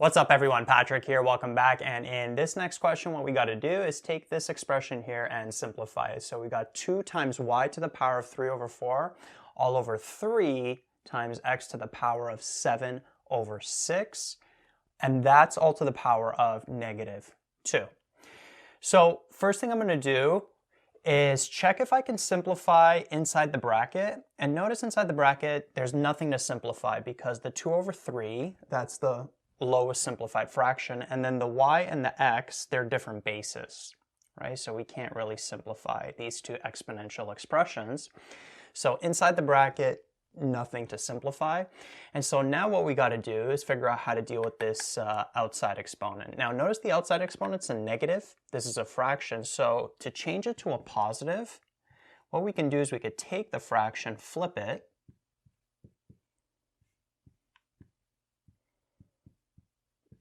What's up everyone, Patrick here, welcome back. And in this next question, what we got to do is take this expression here and simplify it. So we got 2 times y to the power of 3 over 4 all over 3 times x to the power of 7 over 6. And that's all to the power of -2. So first thing I'm going to do is check if I can simplify inside the bracket. And notice inside the bracket, there's nothing to simplify because the 2 over 3, that's the lowest simplified fraction, and then the y and the x, they're different bases, right? So we can't really simplify these two exponential expressions. So inside the bracket, nothing to simplify. And so now what we got to do is figure out how to deal with this outside exponent. Now notice the outside exponent's a negative. This is a fraction. So to change it to a positive, what we can do is we could take the fraction, flip it,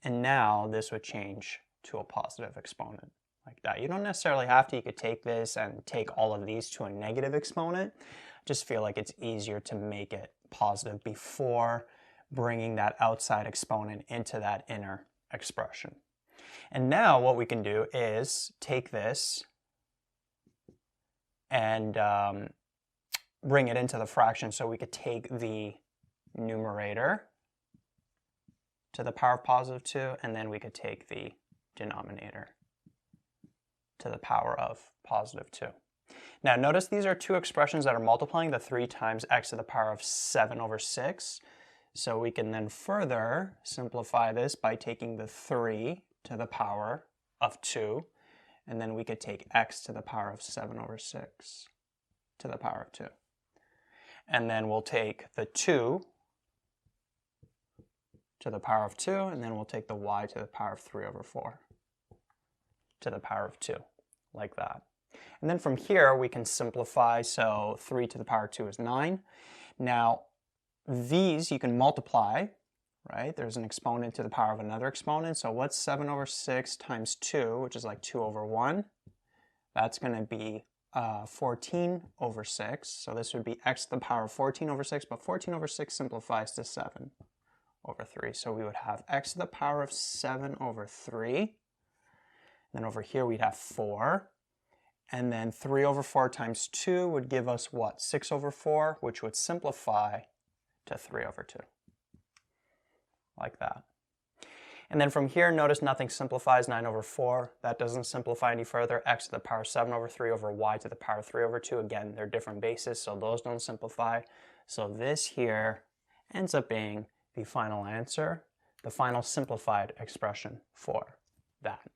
and now this would change to a positive exponent like that. You don't necessarily have to. You could take this and take all of these to a negative exponent. I just feel like it's easier to make it positive before bringing that outside exponent into that inner expression. And now what we can do is take this and bring it into the fraction. So we could take the numerator to the power of +2, and then we could take the denominator to the power of +2. Now notice these are two expressions that are multiplying, the 3 times x to the power of 7 over 6. So we can then further simplify this by taking the 3 to the power of 2, and then we could take x to the power of 7 over 6 to the power of 2. And then we'll take the 2 to the power of 2, and then we'll take the y to the power of 3 over 4 to the power of 2, like that. And then from here we can simplify, so 3 to the power of 2 is 9. Now these you can multiply, right? There's an exponent to the power of another exponent, so what's 7 over 6 times 2, which is like 2 over 1? That's going to be 14 over 6, so this would be x to the power of 14 over 6, but 14 over 6 simplifies to 7 over 3. So we would have x to the power of 7 over 3. And then over here we'd have 4. And then 3 over 4 times 2 would give us what? 6 over 4, which would simplify to 3 over 2. Like that. And then from here, notice nothing simplifies. 9 over 4, that doesn't simplify any further. X to the power of 7 over 3 over y to the power of 3 over 2. Again, they're different bases, so those don't simplify. So this here ends up being the final answer, the final simplified expression for that.